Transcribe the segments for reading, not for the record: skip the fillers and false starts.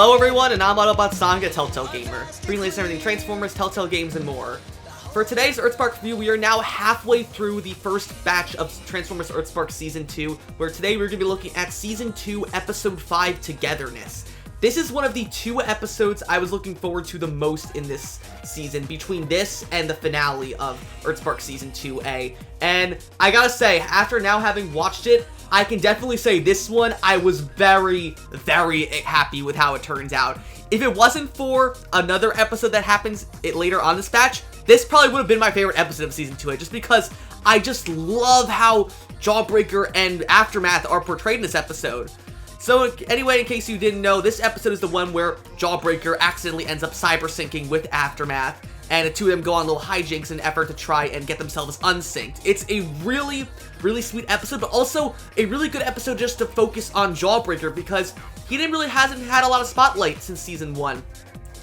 Hello everyone, and I'm Autobot Sonic, a Telltale Gamer. Bringing latest everything Transformers, Telltale games, and more. For today's EarthSpark review, we are now halfway through the first batch of Transformers EarthSpark Season 2, where today we're going to be looking at Season 2, Episode 5, Togetherness. This is one of the two episodes I was looking forward to the most in this season, between this and the finale of EarthSpark Season 2A. And I gotta say, after now having watched it, I can definitely say this one, I was very, very happy with how it turns out. If it wasn't for another episode that happens later on this batch, this probably would have been my favorite episode of Season 2A, just because I just love how Jawbreaker and Aftermath are portrayed in this episode. So anyway, in case you didn't know, this episode is the one where Jawbreaker accidentally ends up cyber syncing with Aftermath, and the two of them go on little hijinks in an effort to try and get themselves unsynced. It's a really, really sweet episode, but also a really good episode just to focus on Jawbreaker, because he hasn't had a lot of spotlight since Season 1.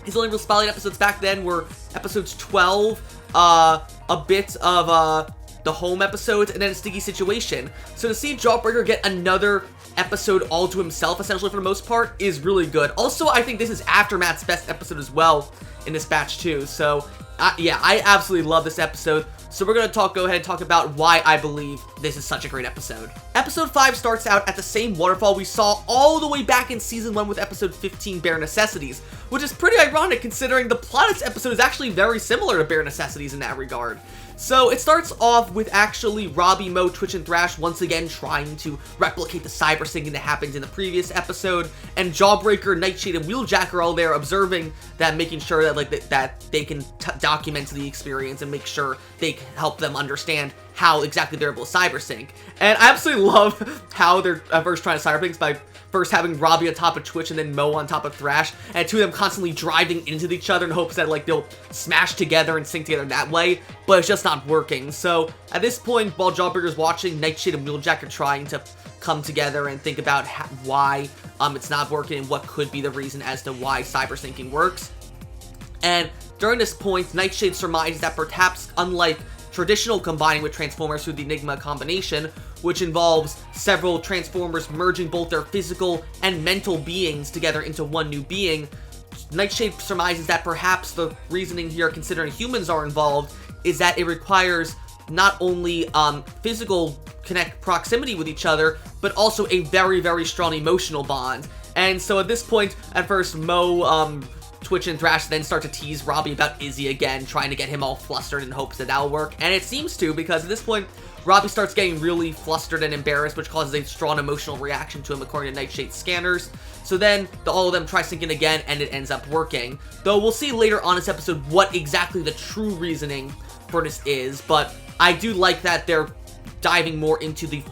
His only real spotlight episodes back then were episodes 12, a bit of the home episodes, and then a Sticky Situation. So to see Jawbreaker get another episode all to himself, essentially, for the most part, is really good. Also, I think this is Aftermath's best episode as well in this batch too. So yeah, I absolutely love this episode. So we're gonna go ahead and talk about why I believe this is such a great episode. Episode 5 starts out at the same waterfall we saw all the way back in Season 1 with Episode 15, Bare Necessities, which is pretty ironic considering the plot of this episode is actually very similar to Bare Necessities in that regard. So it starts off with actually Robbie, Mo, Twitch, and Thrash once again trying to replicate the cyber syncing that happened in the previous episode, and Jawbreaker, Nightshade, and Wheeljack are all there observing that, making sure that that they can document the experience and make sure they help them understand how exactly they're able to cyber sync. And I absolutely love how they're first trying to cyber sync by first having Robbie on top of Twitch and then Mo on top of Thrash, and two of them constantly driving into each other in hopes that they'll smash together and sync together that way, but it's just not working. So at this point, while Jawbreaker's watching, Nightshade and Wheeljack are trying to come together and think about why it's not working and what could be the reason as to why cyber syncing works. And during this point, Nightshade surmises that perhaps, unlike traditional combining with Transformers through the Enigma combination, which involves several Transformers merging both their physical and mental beings together into one new being, Nightshade surmises that perhaps the reasoning here, considering humans are involved, is that it requires not only physical proximity with each other, but also a very, very strong emotional bond. And so at this point, at first, Mo, Twitch, and Thrash then start to tease Robbie about Izzy again, trying to get him all flustered in hopes that that'll work. And it seems to, because at this point, Robbie starts getting really flustered and embarrassed, which causes a strong emotional reaction to him according to Nightshade's scanners. So then, all of them try syncing again, and it ends up working. Though we'll see later on this episode what exactly the true reasoning for this is, but I do like that they're diving more into the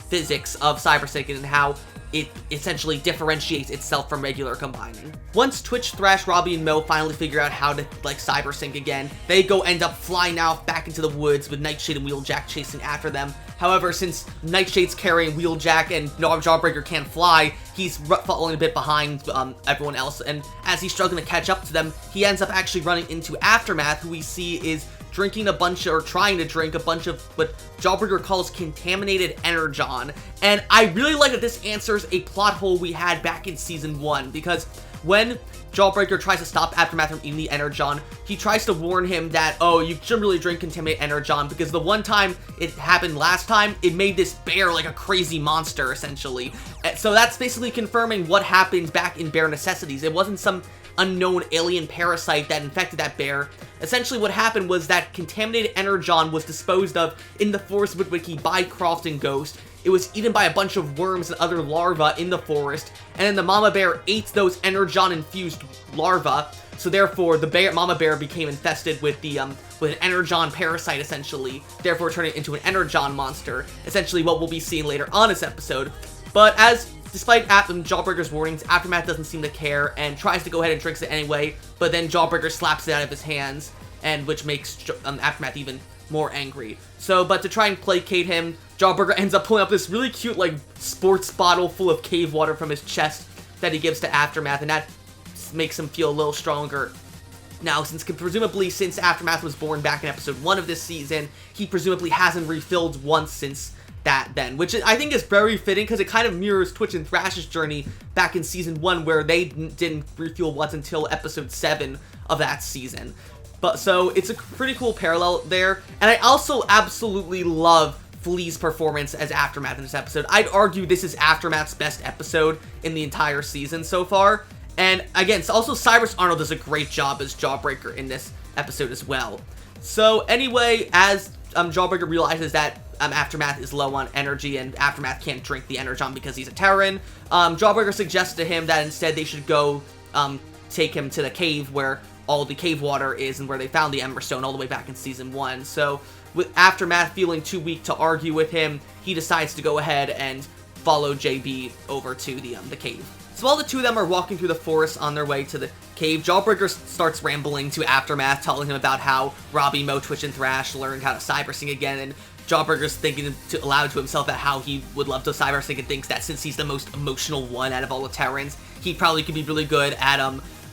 physics of cyber syncing and how it essentially differentiates itself from regular combining. Once Twitch, Thrash, Robbie, and Mo finally figure out how to cyber sync again, they end up flying out back into the woods with Nightshade and Wheeljack chasing after them. However, since Nightshade's carrying Wheeljack and Jawbreaker can't fly, he's falling a bit behind everyone else, and as he's struggling to catch up to them, he ends up actually running into Aftermath, who we see is drinking a bunch, or trying to drink a bunch of what Jawbreaker calls contaminated energon. And I really like that this answers a plot hole we had back in Season 1, because when Jawbreaker tries to stop Aftermath from eating the energon, he tries to warn him that, oh, you shouldn't really drink contaminated energon, because the one time it happened last time, it made this bear like a crazy monster, essentially. So that's basically confirming what happened back in Bare Necessities. It wasn't some unknown alien parasite that infected that bear. Essentially what happened was that contaminated energon was disposed of in the forest with Wiki by Croft and Ghost. It was eaten by a bunch of worms and other larvae in the forest, and then the mama bear ate those energon-infused larvae, so therefore the mama bear became infested with with an energon parasite, essentially, therefore turning it into an energon monster, essentially what we'll be seeing later on this episode. But despite Jawbreaker's warnings, Aftermath doesn't seem to care and tries to go ahead and drinks it anyway, but then Jawbreaker slaps it out of his hands, and which makes Aftermath even more angry. So, but to try and placate him, Jawbreaker ends up pulling up this really cute, sports bottle full of cave water from his chest that he gives to Aftermath, and that makes him feel a little stronger. Now, since Aftermath was born back in episode 1 of this season, he presumably hasn't refilled once since that then, which I think is very fitting because it kind of mirrors Twitch and Thrash's journey back in season 1, where they didn't refuel What's until episode 7 of that season. But so it's a pretty cool parallel there. And I also absolutely love Flea's performance as Aftermath in this episode. I'd argue this is Aftermath's best episode in the entire season so far. And again, also Cyrus Arnold does a great job as Jawbreaker in this episode as well. So anyway, as Jawbreaker realizes that Aftermath is low on energy and Aftermath can't drink the Energon because he's a Terran, Jawbreaker suggests to him that instead they should go take him to the cave where all the cave water is and where they found the Emberstone all the way back in season 1. So with Aftermath feeling too weak to argue with him, he decides to go ahead and follow JB over to the cave. So while the two of them are walking through the forest on their way to the cave, Jawbreaker starts rambling to Aftermath, telling him about how Robbie, Mo, Twitch, and Thrash learned how to cybersync again, and Jawbreaker's thinking aloud to himself about how he would love to cybersync and thinks that since he's the most emotional one out of all the Terrans, he probably could be really good at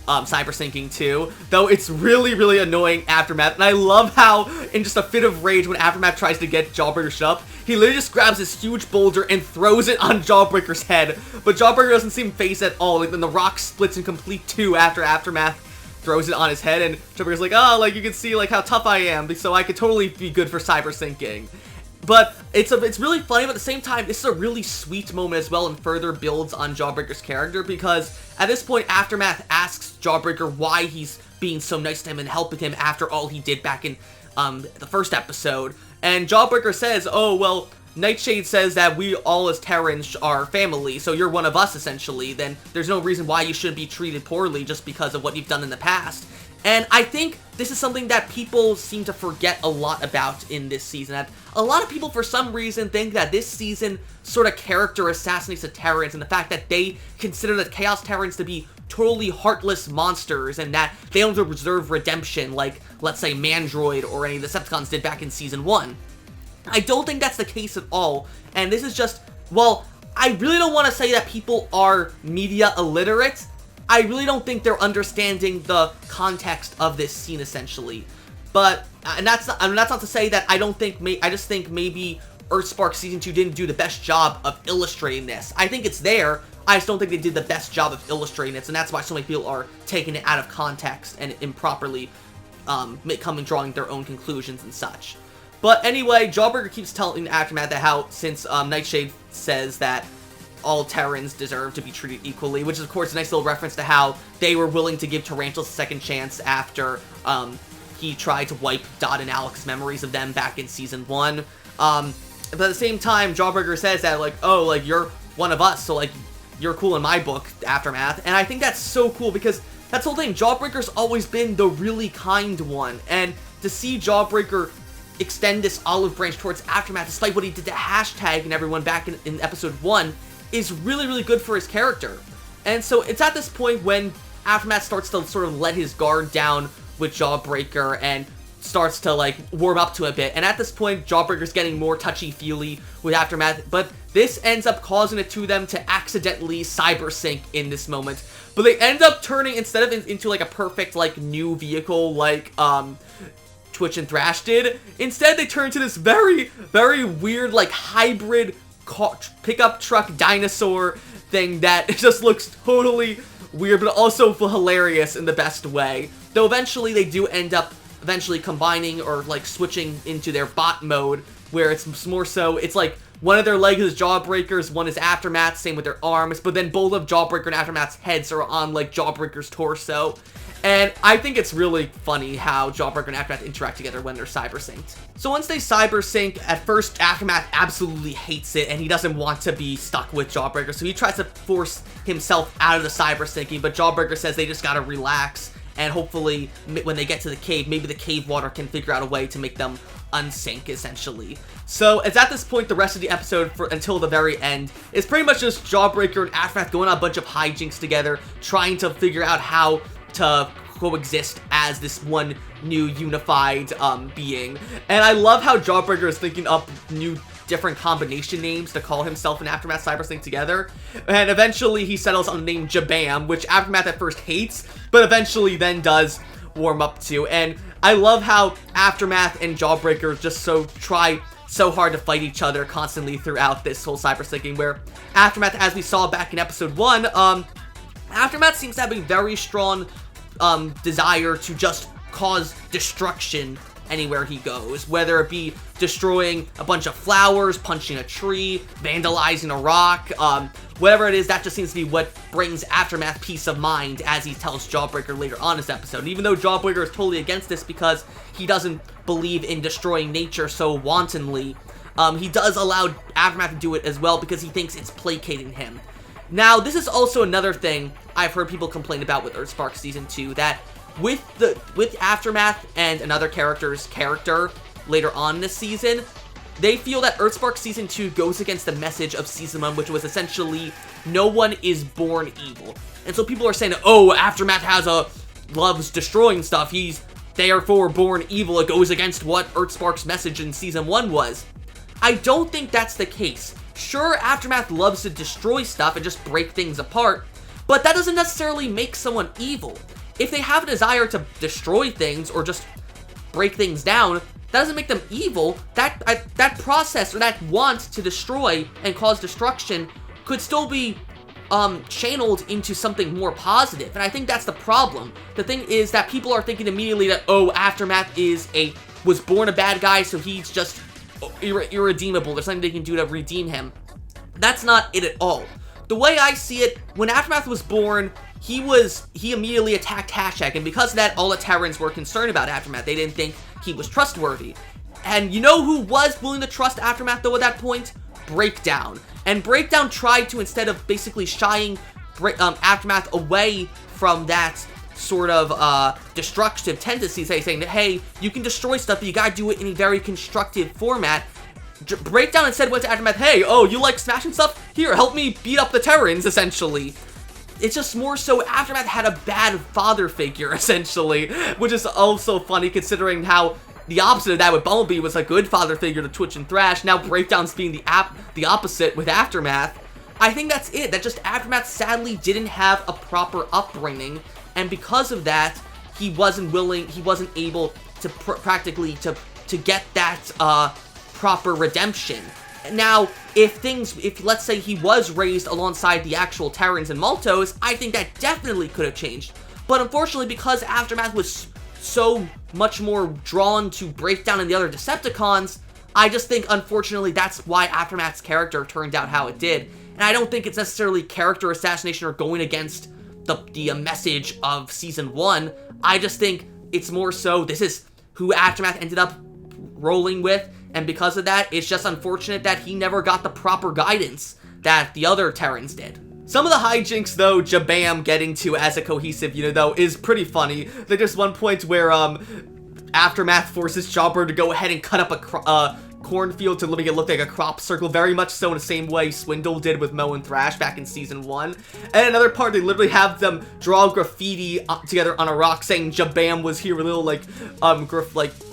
cybersyncing too, though it's really, really annoying Aftermath. And I love how, in just a fit of rage, when Aftermath tries to get Jawbreaker shut up, he literally just grabs this huge boulder and throws it on Jawbreaker's head, but Jawbreaker doesn't seem phased at all. Like, then the rock splits in complete two after Aftermath throws it on his head, and Jawbreaker's like, oh, like, you can see, like, how tough I am, so I could totally be good for cybersyncing. But it's really funny, but at the same time, this is a really sweet moment as well and further builds on Jawbreaker's character, because at this point, Aftermath asks Jawbreaker why he's being so nice to him and helping him after all he did back in the first episode. And Jawbreaker says, oh, well, Nightshade says that we all as Terrans are family, so you're one of us, essentially. Then there's no reason why you shouldn't be treated poorly just because of what you've done in the past. And I think this is something that people seem to forget a lot about in this season. That a lot of people, for some reason, think that this season sort of character assassinates the Terrans, and the fact that they consider the Chaos Terrans to be totally heartless monsters, and that they don't deserve redemption like, let's say, Mandroid or any of the Decepticons did back in Season 1. I don't think that's the case at all, and this is just, well, I really don't want to say that people are media illiterate. I really don't think they're understanding the context of this scene, essentially. But, and that's not to say that I don't think, I just think maybe EarthSpark Season 2 didn't do the best job of illustrating this. I think it's there, I just don't think they did the best job of illustrating it, and that's why so many people are taking it out of context and improperly drawing their own conclusions and such. But anyway, Jawbreaker keeps telling Aftermath that how, since Nightshade says that all Terrans deserve to be treated equally, which is of course a nice little reference to how they were willing to give Tarantulas a second chance after he tried to wipe Dot and Alex's memories of them back in Season 1. But at the same time, Jawbreaker says that, like, oh, like, you're one of us, so, like, you're cool in my book, Aftermath. And I think that's so cool, because that's the whole thing. Jawbreaker's always been the really kind one, and to see Jawbreaker extend this olive branch towards Aftermath, despite what he did to Hashtag and everyone back in Episode 1, is really, really good for his character. And so it's at this point when Aftermath starts to sort of let his guard down with Jawbreaker and starts to, like, warm up to a bit. And at this point, Jawbreaker's getting more touchy-feely with Aftermath, but this ends up causing the two of them to accidentally cybersync in this moment. But they end up turning, instead of into, like, a perfect, like, new vehicle, like, Twitch and Thrash did, instead they turn into this very, very weird, like, hybrid pickup truck dinosaur thing that just looks totally weird, but also hilarious in the best way. Though eventually they do end up combining or, like, switching into their bot mode, where it's more so, it's like one of their legs is Jawbreaker's, one is Aftermath's, same with their arms, but then both of Jawbreaker and Aftermath's heads are on, like, Jawbreaker's torso. And I think it's really funny how Jawbreaker and Aftermath interact together when they're cybersynced. So once they cybersync, at first Aftermath absolutely hates it and he doesn't want to be stuck with Jawbreaker, so he tries to force himself out of the cybersyncing, but Jawbreaker says they just gotta relax, and hopefully when they get to the cave, maybe the cave water can figure out a way to make them unsync, essentially. So it's at this point the rest of the episode, until the very end, is pretty much just Jawbreaker and Aftermath going on a bunch of hijinks together, trying to figure out how to coexist as this one new unified being. And I love how Jawbreaker is thinking up new different combination names to call himself and Aftermath cybersync together, and eventually he settles on the name Jabam, which Aftermath at first hates, but eventually then does warm up to. And I love how Aftermath and Jawbreaker just try so hard to fight each other constantly throughout this whole Cyber Syncing, where Aftermath, as we saw back in episode 1, Aftermath seems to have a very strong desire to just cause destruction anywhere he goes, whether it be destroying a bunch of flowers, punching a tree, vandalizing a rock, whatever it is. That just seems to be what brings Aftermath peace of mind, as he tells Jawbreaker later on in this episode. And even though Jawbreaker is totally against this because he doesn't believe in destroying nature so wantonly, he does allow Aftermath to do it as well because he thinks it's placating him. Now, this is also another thing I've heard people complain about with EarthSpark Season 2, that with Aftermath and another character's character later on in this season, they feel that EarthSpark Season 2 goes against the message of Season 1, which was essentially, no one is born evil. And so people are saying, oh, Aftermath loves destroying stuff, he's therefore born evil, it goes against what EarthSpark's message in Season 1 was. I don't think that's the case. Sure, Aftermath loves to destroy stuff and just break things apart, but that doesn't necessarily make someone evil. If they have a desire to destroy things or just break things down, that doesn't make them evil. That process, or that want to destroy and cause destruction, could still be channeled into something more positive. And I think that's the problem. The thing is that people are thinking immediately that, oh, Aftermath was born a bad guy, so he's just irredeemable. There's nothing they can do to redeem him. That's not it at all. The way I see it, when Aftermath was born, he immediately attacked Hashtag, and because of that, all the Terrans were concerned about Aftermath. They didn't think he was trustworthy. And you know who was willing to trust Aftermath, though, at that point? Breakdown. And Breakdown tried to, instead of basically shying Aftermath away from that sort of destructive tendencies, saying that, hey, you can destroy stuff, but you gotta do it in a very constructive format. Breakdown instead went to Aftermath, hey, oh, you like smashing stuff? Here, help me beat up the Terrans, essentially. It's just more so Aftermath had a bad father figure, essentially, which is also funny considering how the opposite of that with Bumblebee was a good father figure to Twitch and Thrash. Now Breakdown's being the opposite with Aftermath. I think that's it. That just Aftermath sadly didn't have a proper upbringing, and because of that, he wasn't able to practically to get that proper redemption. Now, if let's say he was raised alongside the actual Terrans and Maltos, I think that definitely could have changed. But unfortunately, because Aftermath was so much more drawn to Breakdown and the other Decepticons, I just think, unfortunately, that's why Aftermath's character turned out how it did. And I don't think it's necessarily character assassination or going against the message of Season 1. I just think it's more so this is who Aftermath ended up rolling with, and because of that, it's just unfortunate that he never got the proper guidance that the other Terrans did. Some of the hijinks, though, Jabam getting to as a cohesive unit, though, is pretty funny. There's one point where Aftermath forces Jawbreaker to go ahead and cut up a cornfield to make it look like a crop circle, very much so in the same way Swindle did with Mo and Thrash back in Season 1. And another part, they literally have them draw graffiti together on a rock saying Jabam was here with little, like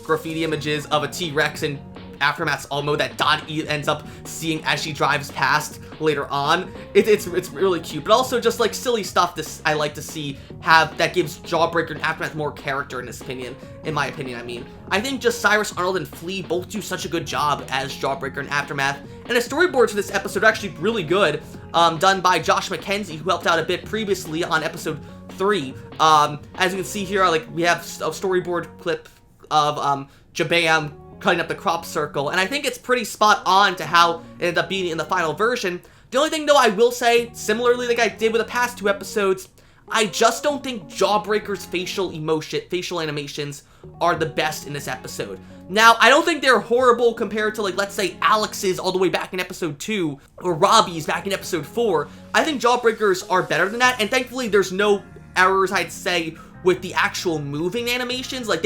graffiti images of a T-Rex and Aftermath's Almo that Dot ends up seeing as she drives past later on. It's really cute, but also just like silly stuff I like to see that gives Jawbreaker and Aftermath more character in my opinion, I mean. I think just Cyrus Arnold and Flea both do such a good job as Jawbreaker and Aftermath, and the storyboards for this episode are actually really good, done by Josh McKenzie, who helped out a bit previously on episode 3. As you can see here, we have a storyboard clip of Jabam cutting up the crop circle, and I think it's pretty spot on to how it ended up being in the final version. The only thing, though, I will say, similarly like I did with the past 2 episodes, I just don't think Jawbreaker's facial animations are the best in this episode. Now, I don't think they're horrible compared to, like, let's say Alex's all the way back in episode 2, or Robbie's back in episode 4. I think Jawbreaker's are better than that, and thankfully there's no errors, I'd say, with the actual moving animations. Like,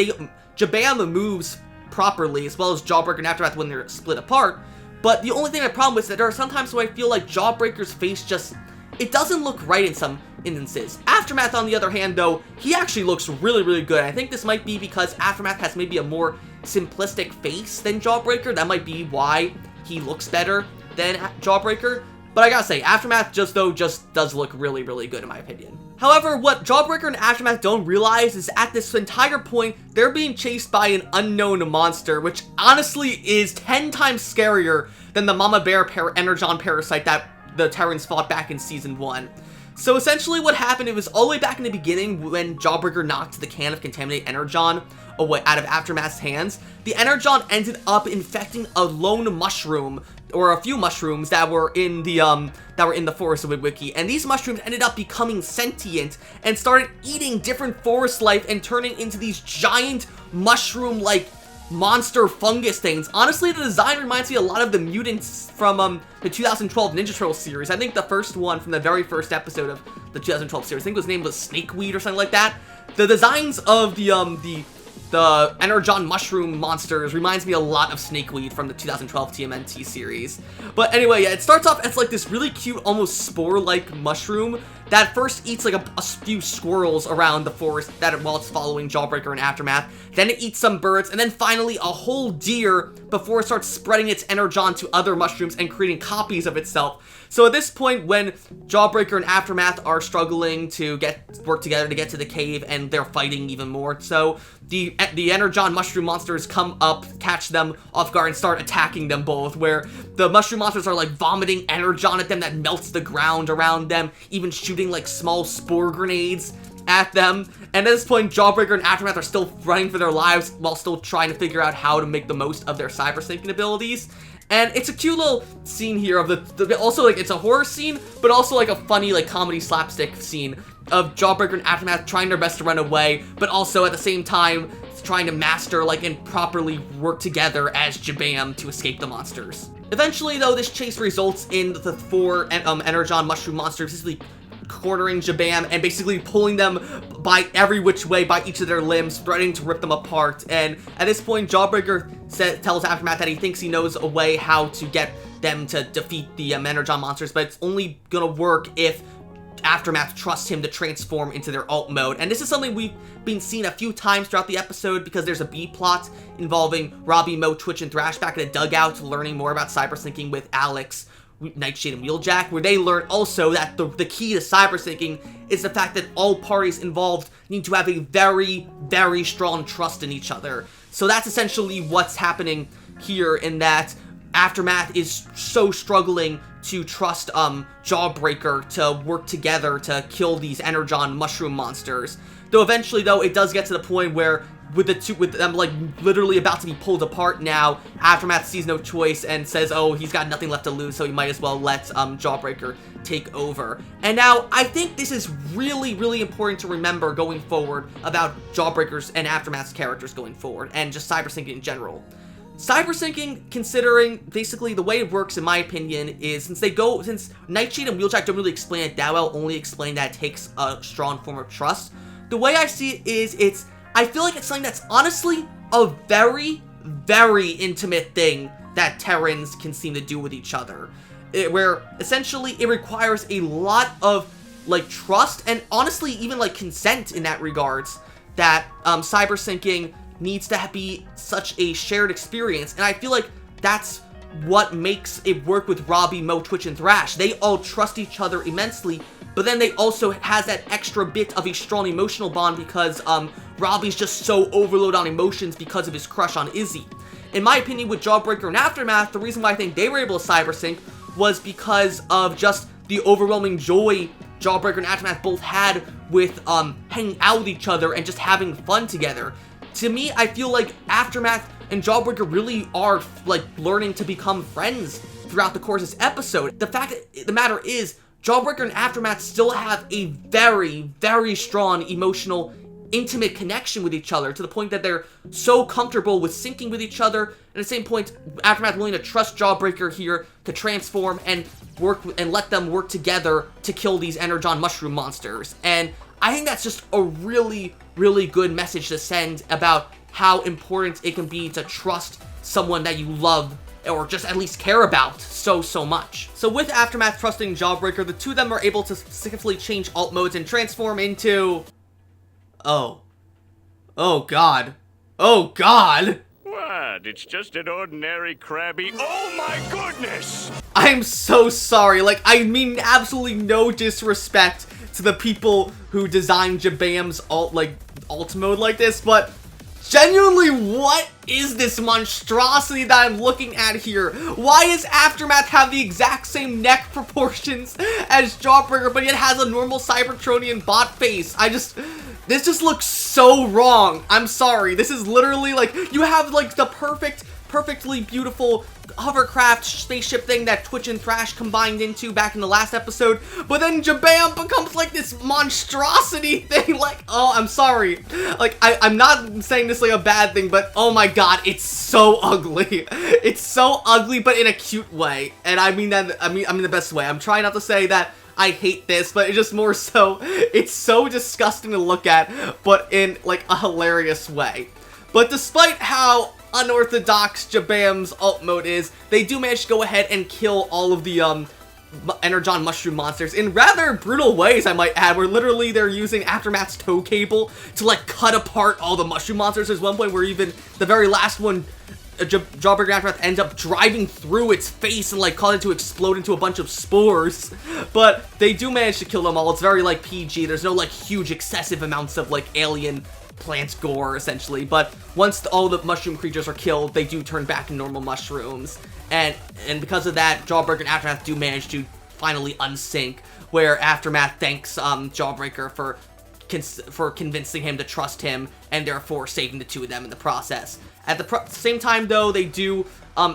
Jabam moves properly, as well as Jawbreaker and Aftermath when they're split apart. But the only thing I have a problem with is that there are sometimes where I feel like Jawbreaker's face it doesn't look right in some instances. Aftermath, on the other hand, though, he actually looks really, really good. I think this might be because Aftermath has maybe a more simplistic face than Jawbreaker. That might be why he looks better than Jawbreaker. But I gotta say, Aftermath just does look really, really good in my opinion. However, what Jawbreaker and Aftermath don't realize is at this entire point, they're being chased by an unknown monster, which honestly is 10 times scarier than the Mama Bear Energon parasite that the Terrans fought back in Season 1. So essentially what happened, it was all the way back in the beginning when Jawbreaker knocked the can of contaminated Energon away out of Aftermath's hands. The Energon ended up infecting a lone mushroom, or a few mushrooms that were in the forest of Witwicky, and these mushrooms ended up becoming sentient and started eating different forest life and turning into these giant mushroom-like monster fungus things. Honestly, the design reminds me a lot of the mutants from the 2012 Ninja Turtle series. I think the first one from the very first episode of the 2012 series, I think it was named Snakeweed or something like that. The designs of the Energon mushroom monsters reminds me a lot of Snakeweed from the 2012 TMNT series. But anyway, yeah, it starts off as like this really cute, almost spore-like mushroom that first eats like a few squirrels around the forest while it's following Jawbreaker and Aftermath. Then it eats some birds, and then finally a whole deer before it starts spreading its Energon to other mushrooms and creating copies of itself. So at this point, when Jawbreaker and Aftermath are struggling to work together to get to the cave, and they're fighting even more, so the Energon mushroom monsters come up, catch them off guard, and start attacking them both, where the mushroom monsters are like vomiting Energon at them that melts the ground around them, even shooting like small spore grenades at them. And at this point, Jawbreaker and Aftermath are still running for their lives while still trying to figure out how to make the most of their cyber syncing abilities. And it's a cute little scene here of also like it's a horror scene, but also like a funny like comedy slapstick scene of Jawbreaker and Aftermath trying their best to run away, but also at the same time trying to master like and properly work together as Jabam to escape the monsters. Eventually though, this chase results in the 4 Energon mushroom monsters basically cornering Jabam and basically pulling them by every which way by each of their limbs, threatening to rip them apart. And at this point, Jawbreaker tells Aftermath that he thinks he knows a way how to get them to defeat the Energon monsters, but it's only gonna work if Aftermath trusts him to transform into their alt mode. And this is something we've been seeing a few times throughout the episode, because there's a B-plot involving Robbie, Mo, Twitch, and Thrash back in a dugout learning more about cyber syncing with Alex, Nightshade, and Wheeljack, where they learn also that the key to cyber syncing is the fact that all parties involved need to have a very, very strong trust in each other. So that's essentially what's happening here, in that Aftermath is so struggling to trust Jawbreaker to work together to kill these Energon mushroom monsters. Though eventually, though, it does get to the point where with them like literally about to be pulled apart now, Aftermath sees no choice and says, oh, he's got nothing left to lose, so he might as well let Jawbreaker take over. And now, I think this is really, really important to remember going forward about Jawbreaker's and Aftermath's characters going forward, and just cyber syncing in general. Cyber syncing, considering basically the way it works, in my opinion, is since Nightshade and Wheeljack don't really explain it that well, only explain that it takes a strong form of trust. The way I see it is I feel like it's something that's honestly a very, very intimate thing that Terrans can seem to do with each other. Where essentially it requires a lot of like trust and honestly even like consent in that regards, that cyber syncing needs to be such a shared experience. And I feel like that's what makes it work with Robbie, Mo, Twitch, and Thrash. They all trust each other immensely, but then they also has that extra bit of a strong emotional bond because Robbie's just so overloaded on emotions because of his crush on Izzy. In my opinion, with Jawbreaker and Aftermath, the reason why I think they were able to cyber sync was because of just the overwhelming joy Jawbreaker and Aftermath both had with hanging out with each other and just having fun together. To me, I feel like Aftermath and Jawbreaker really are like learning to become friends throughout the course of this episode. The fact that the matter is, Jawbreaker and Aftermath still have a very, very strong emotional, intimate connection with each other, to the point that they're so comfortable with syncing with each other. At the same point, Aftermath willing to trust Jawbreaker here to transform and let them work together to kill these Energon mushroom monsters. And I think that's just a really, really good message to send about how important it can be to trust someone that you love or just at least care about so much. So with Aftermath trusting Jawbreaker, the two of them are able to successfully change alt modes and transform into... Oh God. Oh God! What? It's just an ordinary crabby... Oh my goodness! I'm so sorry. Like, I mean absolutely no disrespect to the people who designed Jabam's alt mode like this, but genuinely, what is this monstrosity that I'm looking at here? Why does Aftermath have the exact same neck proportions as Jawbreaker, but yet has a normal Cybertronian bot face? This just looks so wrong. I'm sorry. This is literally like, you have like the perfectly beautiful hovercraft spaceship thing that Twitch and Thrash combined into back in the last episode, but then Jabam becomes like this monstrosity thing. Like, oh, I'm sorry. Like, I'm not saying this like a bad thing, but oh my god, it's so ugly. It's so ugly, but in a cute way. And I mean that, I mean the best way. I'm trying not to say that I hate this, but it's just more so, it's so disgusting to look at, but in like a hilarious way. But despite how unorthodox Jabam's alt mode is, they do manage to go ahead and kill all of the Energon mushroom monsters in rather brutal ways, I might add, where literally they're using Aftermath's tow cable to like cut apart all the mushroom monsters. There's one point where even the very last one, Jawbreaker and Aftermath ends up driving through its face and like cause it to explode into a bunch of spores. But they do manage to kill them all. It's very like PG. There's no like huge excessive amounts of like alien plant gore, essentially. But once all the mushroom creatures are killed, they do turn back to normal mushrooms. And because of that, Jawbreaker and Aftermath do manage to finally unsync, where Aftermath thanks Jawbreaker for convincing him to trust him, and therefore saving the two of them in the process. At the same time, though, they do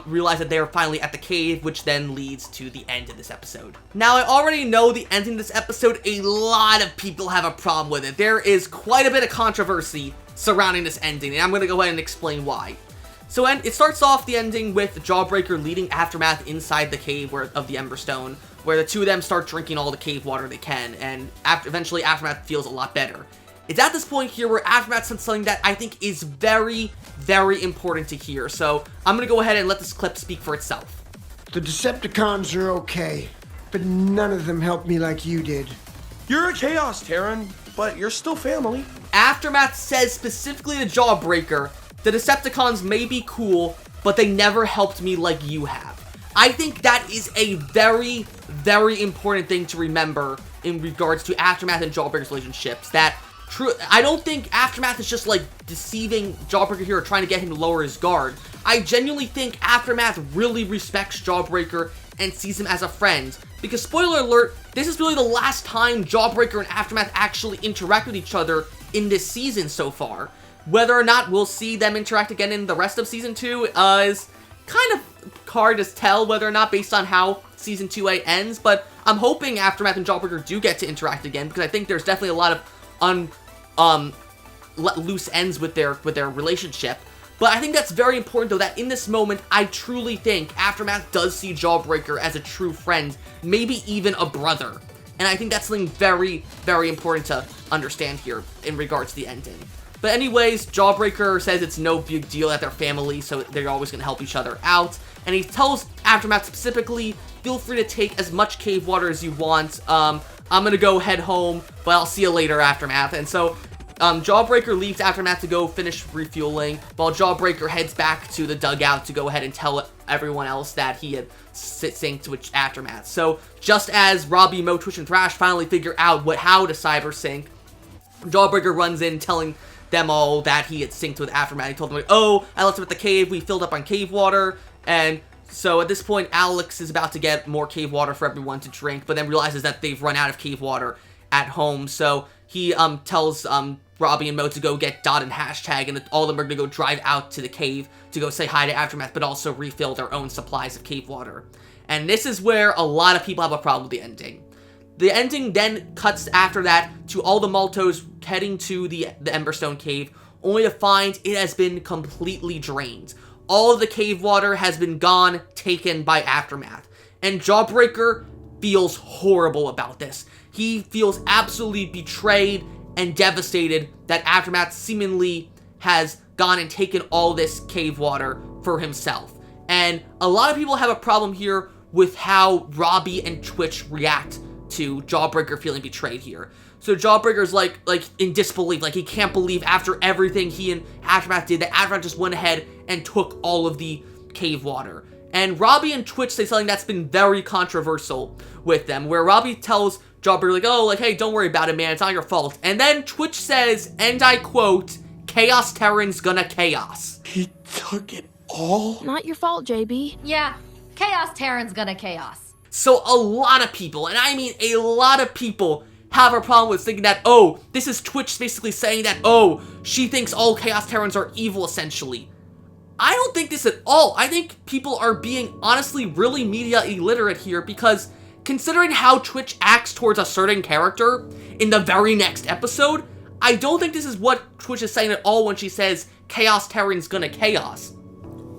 realize that they are finally at the cave, which then leads to the end of this episode. Now, I already know the ending of this episode, a lot of people have a problem with it. There is quite a bit of controversy surrounding this ending, and I'm going to go ahead and explain why. So it starts off the ending with Jawbreaker leading Aftermath inside the cave of the Emberstone, where the two of them start drinking all the cave water they can, and eventually Aftermath feels a lot better. It's at this point here where Aftermath said something that I think is very, very important to hear, so I'm going to go ahead and let this clip speak for itself. The Decepticons are okay, but none of them helped me like you did. You're a Chaos Terran, but you're still family. Aftermath says specifically to Jawbreaker, the Decepticons may be cool, but they never helped me like you have. I think that is a very, very important thing to remember in regards to Aftermath and Jawbreaker's relationships. I don't think Aftermath is just like deceiving Jawbreaker here or trying to get him to lower his guard. I genuinely think Aftermath really respects Jawbreaker and sees him as a friend. Because, spoiler alert, this is really the last time Jawbreaker and Aftermath actually interact with each other in this season so far. Whether or not we'll see them interact again in the rest of Season 2 is kind of hard to tell whether or not based on how Season 2A ends, but I'm hoping Aftermath and Jawbreaker do get to interact again, because I think there's definitely a lot of loose ends with their relationship. But I think that's very important, though, that in this moment, I truly think Aftermath does see Jawbreaker as a true friend, maybe even a brother. And I think that's something very, very important to understand here in regards to the ending. But anyways, Jawbreaker says it's no big deal that they're family, so they're always going to help each other out. And he tells Aftermath specifically, feel free to take as much cave water as you want. I'm going to go head home, but I'll see you later, Aftermath. And so Jawbreaker leaves Aftermath to go finish refueling, while Jawbreaker heads back to the dugout to go ahead and tell everyone else that he had synced with Aftermath. So just as Robbie, Mo, Twitch, and Thrash finally figure out how to cyber sync, Jawbreaker runs in telling them all that he had synced with Aftermath. He told them, like, oh, I left him at the cave, we filled up on cave water, and so at this point, Alex is about to get more cave water for everyone to drink, but then realizes that they've run out of cave water at home, so he tells Robbie and Mo to go get Dot and Hashtag, and all of them are going to go drive out to the cave to go say hi to Aftermath, but also refill their own supplies of cave water. And this is where a lot of people have a problem with the ending. The ending then cuts after that to all the Maltos heading to the Emberstone Cave, only to find it has been completely drained. All of the cave water has been gone, taken by Aftermath. And Jawbreaker feels horrible about this. He feels absolutely betrayed and devastated that Aftermath seemingly has gone and taken all this cave water for himself. And a lot of people have a problem here with how Robbie and Twitch react to Jawbreaker feeling betrayed here. So Jawbreaker's like in disbelief, like he can't believe after everything he and Aftermath did that Aftermath just went ahead and took all of the cave water. And Robbie and Twitch say something that's been very controversial with them, where Robbie tells Jawbreaker, like, oh, like, hey, don't worry about it, man, it's not your fault. And then Twitch says, and I quote, Chaos Terran's gonna chaos. He took it all? Not your fault, JB. Yeah, Chaos Terran's gonna chaos. So a lot of people, and I mean a lot of people, have a problem with thinking that, oh, this is Twitch basically saying that, oh, she thinks all Chaos Terrans are evil, essentially. I don't think this at all. I think people are being, honestly, really media illiterate here, because considering how Twitch acts towards a certain character in the very next episode, I don't think this is what Twitch is saying at all when she says Chaos Terran's gonna chaos.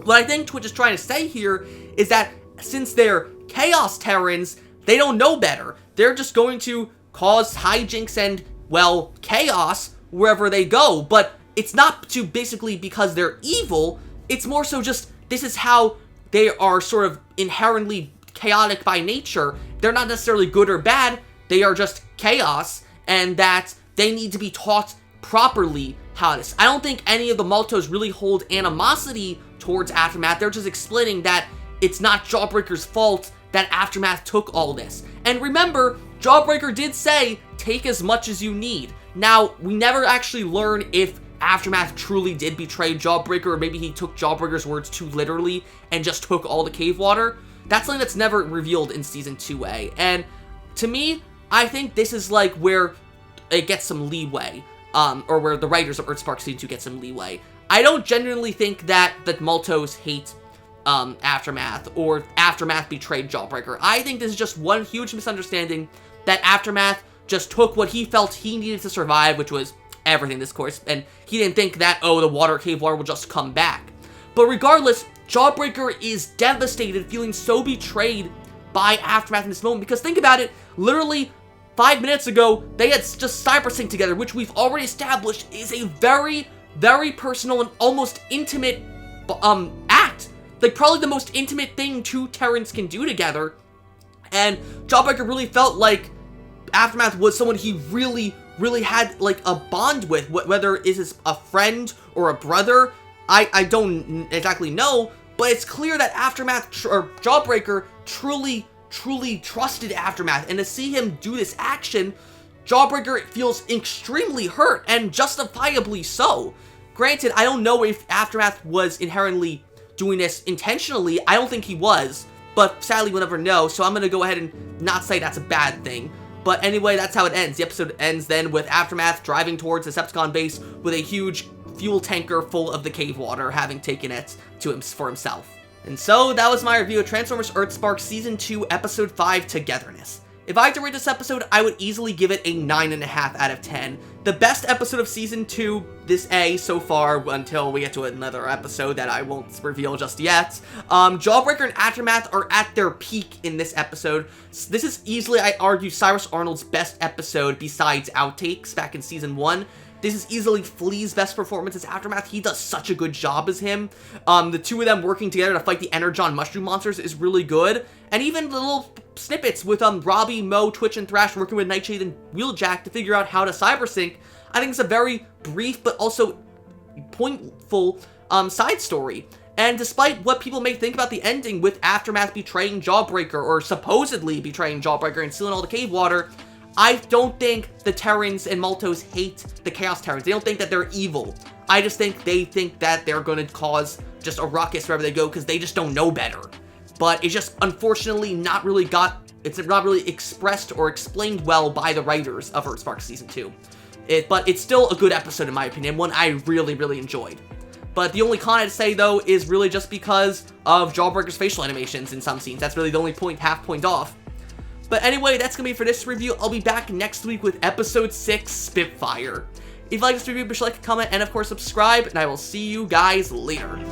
What I think Twitch is trying to say here is that since they're Chaos Terrans, they don't know better. They're just going to cause hijinks and, well, chaos wherever they go. But it's not to basically because they're evil, it's more so just this is how they are sort of inherently chaotic by nature. They're not necessarily good or bad, they are just chaos, and that they need to be taught properly how this. I don't think any of the Maltos really hold animosity towards Aftermath. They're just explaining that it's not Jawbreaker's fault that Aftermath took all this. And remember, Jawbreaker did say, take as much as you need. Now, we never actually learn if Aftermath truly did betray Jawbreaker, or maybe he took Jawbreaker's words too literally and just took all the cave water. That's something that's never revealed in Season 2A. And to me, I think this is like where it gets some leeway, or where the writers of EarthSpark Season 2 get some leeway. I don't genuinely think that the Maltos hate Aftermath, or Aftermath betrayed Jawbreaker. I think this is just one huge misunderstanding that Aftermath just took what he felt he needed to survive, which was everything this course, and he didn't think that, oh, the cave water will just come back. But regardless, Jawbreaker is devastated, feeling so betrayed by Aftermath in this moment, because think about it, literally 5 minutes ago, they had just cybersynced together, which we've already established is a very, very personal and almost intimate act. Like, probably the most intimate thing two Terrans can do together. And Jawbreaker really felt like Aftermath was someone he really, really had, like, a bond with. Whether it is a friend or a brother, I don't exactly know. But it's clear that Aftermath, or Jawbreaker, truly trusted Aftermath. And to see him do this action, Jawbreaker feels extremely hurt, and justifiably so. Granted, I don't know if Aftermath was inherently doing this intentionally. I don't think he was, but sadly we'll never know, so I'm gonna go ahead and not say that's a bad thing. But anyway, that's how it ends. The episode ends then with Aftermath driving towards the Decepticon base with a huge fuel tanker full of the cave water, having taken it for himself. And so, that was my review of Transformers EarthSpark Season 2, Episode 5, Togetherness. If I had to rate this episode, I would easily give it a 9.5 out of 10. The best episode of Season 2, this A, so far, until we get to another episode that I won't reveal just yet. Jawbreaker and Aftermath are at their peak in this episode. This is easily, I argue, Cyrus Arnold's best episode besides Outtakes back in Season 1. This is easily Flea's best performance as Aftermath. He does such a good job as him. The two of them working together to fight the Energon mushroom monsters is really good. And even the little snippets with Robbie, Mo, Twitch, and Thrash working with Nightshade and Wheeljack to figure out how to cybersync, I think it's a very brief but also pointful side story. And despite what people may think about the ending with Aftermath betraying Jawbreaker, or supposedly betraying Jawbreaker and stealing all the cave water, I don't think the Terrans and Maltos hate the Chaos Terrans. They don't think that they're evil. I just think they think that they're going to cause just a ruckus wherever they go because they just don't know better. But it's just unfortunately it's not really expressed or explained well by the writers of EarthSpark Season 2. But it's still a good episode in my opinion, one I really, really enjoyed. But the only con I'd say, though, is really just because of Jawbreaker's facial animations in some scenes. That's really the only half point off. But anyway, that's going to be for this review. I'll be back next week with Episode 6, Spitfire. If you like this review, be sure to like, comment, and of course subscribe, and I will see you guys later.